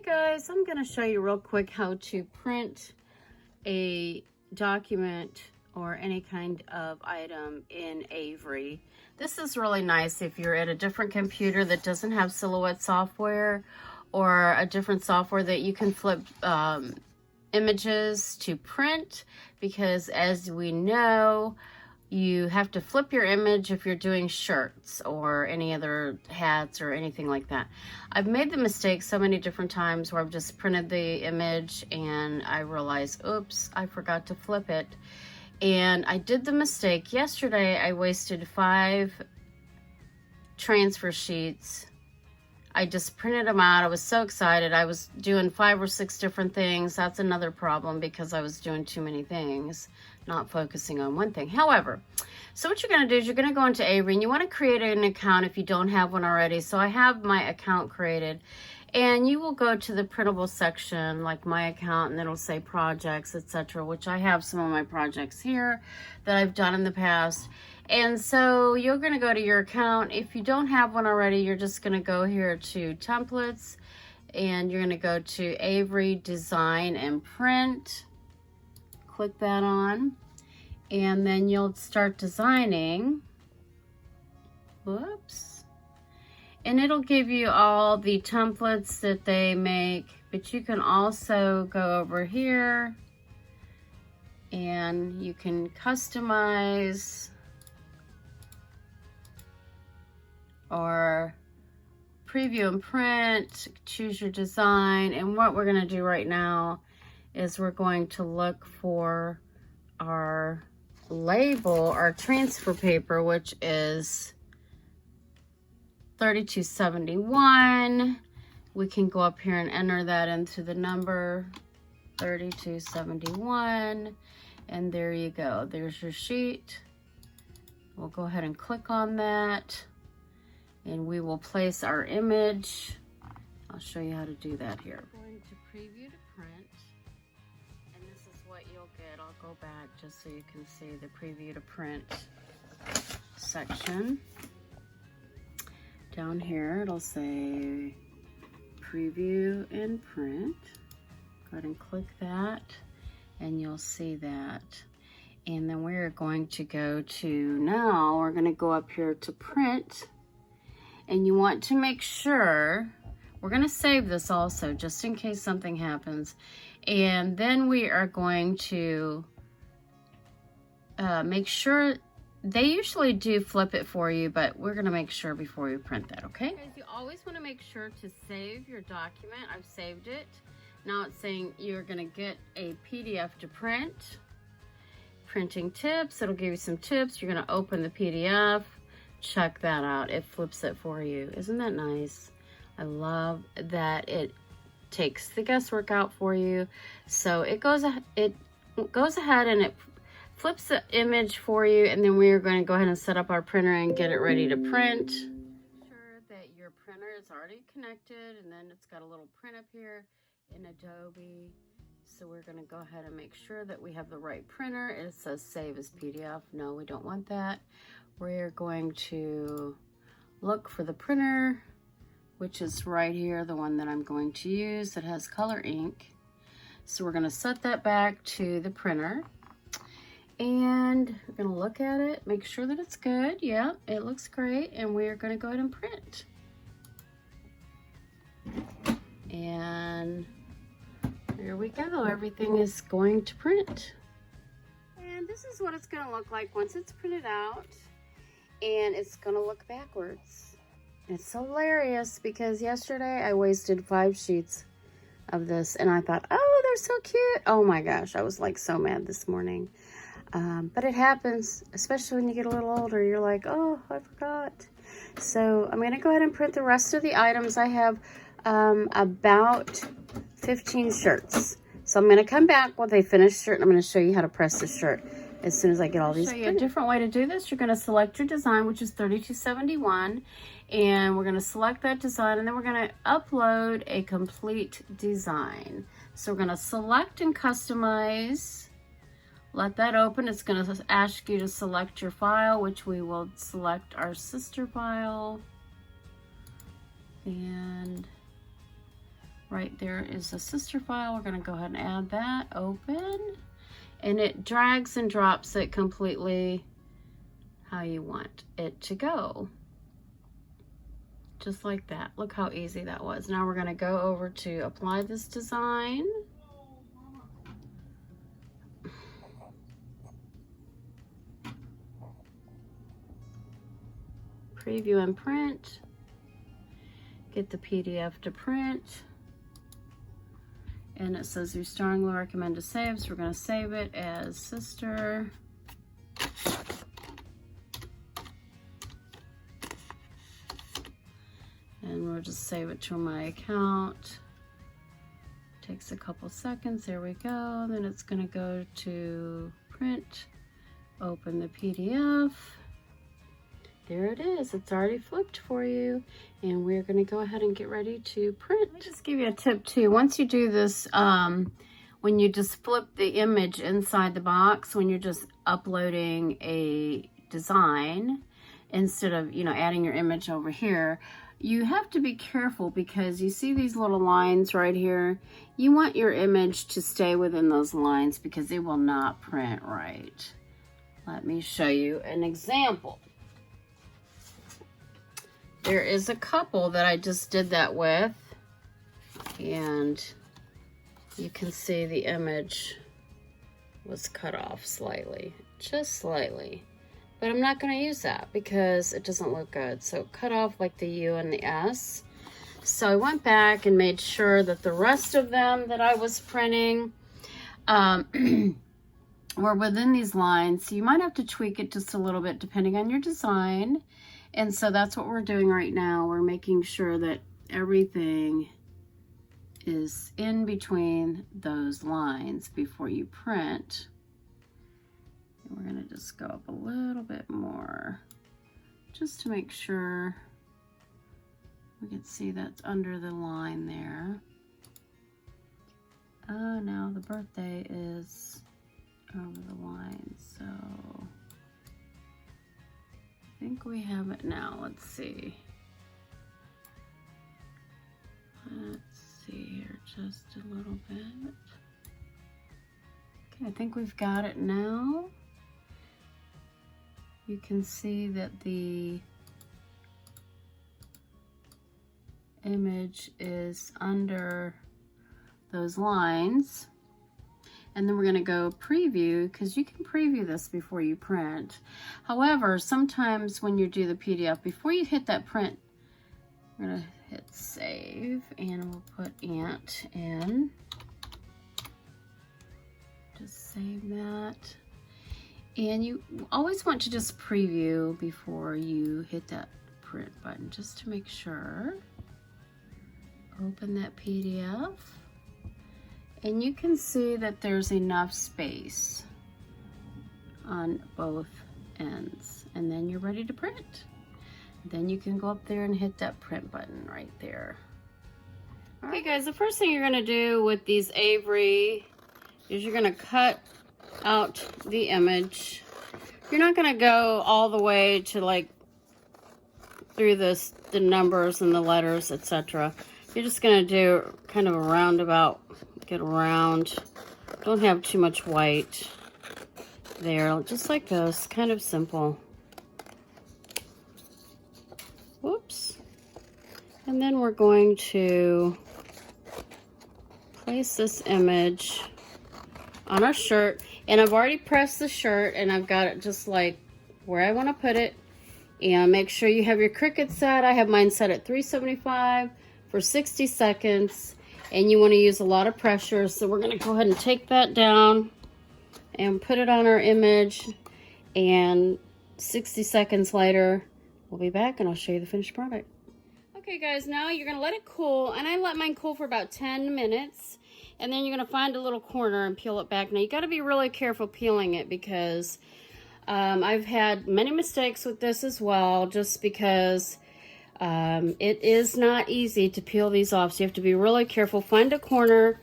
Guys, I'm going to show you real quick how to print a document or any kind of item in Avery. This is really nice if you're at a different computer that doesn't have Silhouette software, or a different software that you can flip images to print, because as we know, you have to flip your image if you're doing shirts or any other hats or anything like that. I've made the mistake so many different times where I've just printed the image and I realized, oops, I forgot to flip it. And I did the mistake yesterday. I wasted 5 transfer sheets. I just printed them out. I was so excited. I was doing 5 or 6 different things. That's another problem because I was doing too many things, not focusing on one thing. However, so what you're going to do is you're going to go into Avery and you want to create an account if you don't have one already. So I have my account created, and you will go to the printable section like my account, and it'll say projects, etc., which I have some of my projects here that I've done in the past. And so you're going to go to your account. If you don't have one already, you're just going to go here to templates, and you're going to go to Avery Design and Print. Click that on, and then you'll start designing. Whoops. And it'll give you all the templates that they make, but you can also go over here and you can customize or preview and print, choose your design. And what we're going to do right now is we're going to look for our label, our transfer paper, which is 3271. We can go up here and enter that into the number 3271, and there you go. There's your sheet. We'll go ahead and click on that, and we will place our image. I'll show you how to do that here. I'm going to preview to print, and this is what you'll get. I'll go back just so you can see the preview to print section. Down here it'll say preview and print. Go ahead and click that and you'll see that. And then we're going to go to, now we're going to go up here to print, and you want to make sure, we're going to save this also just in case something happens, and then we are going to make sure. They usually do flip it for you, but we're going to make sure before we print that, okay? Guys, you always want to make sure to save your document. I've saved it. Now it's saying you're going to get a PDF to print. Printing tips. It'll give you some tips. You're going to open the PDF. Check that out. It flips it for you. Isn't that nice? I love that it takes the guesswork out for you. So it goes ahead and it flips the image for you, and then we are going to go ahead and set up our printer and get it ready to print. Sure that your printer is already connected, and then it's got a little print up here in Adobe. So we're going to go ahead and make sure that we have the right printer. It says save as PDF. No, we don't want that. We're going to look for the printer, which is right here, the one that I'm going to use that has color ink. So we're going to set that back to the printer. And we're going to look at it, make sure that it's good. Yeah, it looks great. And we're going to go ahead and print. And there we go. Everything is going to print. And this is what it's going to look like once it's printed out. And it's going to look backwards. It's hilarious because yesterday I wasted 5 sheets of this. And I thought, oh, they're so cute. Oh my gosh, I was like so mad this morning. But it happens, especially when you get a little older. You're like, oh, I forgot. So I'm going to go ahead and print the rest of the items. I have about 15 shirts. So I'm going to come back with a finished shirt, and I'm going to show you how to press the shirt as soon as I get all these. I'll show you a different way to do this. You're going to select your design, which is 3271, and we're going to select that design, and then we're going to upload a complete design. So we're going to select and customize. Let that open. It's going to ask you to select your file, which we will select our sister file. And Right there is a sister file. We're going to go ahead and add that. Open. And it drags and drops it completely how you want it to go. Just like that. Look how easy that was. Now we're going to go over to apply this design. Preview and print. Get the PDF to print. And it says we strongly recommend to save, so we're going to save it as sister. And we'll just save it to my account. Takes a couple seconds. There we go. Then it's going to go to print. Open the PDF. There it is. It's already flipped for you. And we're going to go ahead and get ready to print. Let me just give you a tip too. Once you do this, when you just flip the image inside the box, when you're just uploading a design, instead of, you know, adding your image over here, you have to be careful because you see these little lines right here. You want your image to stay within those lines because it will not print right. Let me show you an example. There is a couple that I just did that with, and you can see the image was cut off slightly, just slightly. But I'm not going to use that because it doesn't look good. So cut off like the U and the S. So I went back and made sure that the rest of them that I was printing were within these lines. So you might have to tweak it just a little bit depending on your design. And so that's what we're doing right now. We're making sure that everything is in between those lines before you print. And we're going to just go up a little bit more just to make sure we can see that's under the line there. Oh, now the birthday is over the line, so I think we have it now. Let's see. Let's see here just a little bit. Okay, I think we've got it now. You can see that the image is under those lines. And then we're going to go preview, because you can preview this before you print. However, sometimes when you do the PDF, before you hit that print, we're going to hit save, and we'll put Ant in. Just save that. And you always want to just preview before you hit that print button, just to make sure. Open that PDF. And you can see that there's enough space on both ends. And then you're ready to print. Then you can go up there and hit that print button right there. Okay guys, the first thing you're gonna do with these Avery is you're gonna cut out the image. You're not gonna go all the way to like through the numbers and the letters, etc. You're just gonna do kind of a roundabout. Get around, don't have too much white there, just like this, kind of simple. Whoops. And then we're going to place this image on our shirt, and I've already pressed the shirt and I've got it just like where I want to put it. And make sure you have your Cricut set. I have mine set at 375 for 60 seconds. And you want to use a lot of pressure, so we're going to go ahead and take that down and put it on our image, and 60 seconds later we'll be back and I'll show you the finished product. Okay guys, now you're going to let it cool, and I let mine cool for about 10 minutes, and then you're going to find a little corner and peel it back. Now you got to be really careful peeling it because I've had many mistakes with this as well, just because it is not easy to peel these off, so you have to be really careful. Find a corner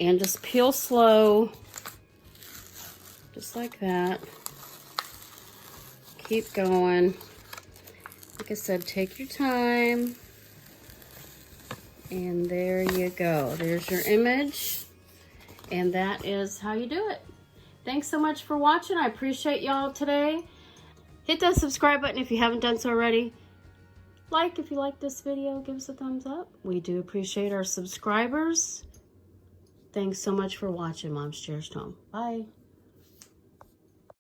and just peel slow, just like that. Keep going. Like I said, take your time. And there you go. There's your image. And that is how you do it. Thanks so much for watching. I appreciate y'all today. Hit that subscribe button if you haven't done so already. Like if you like this video, give us a thumbs up. We do appreciate our subscribers. Thanks so much for watching. Mom's Cherished Home. Bye.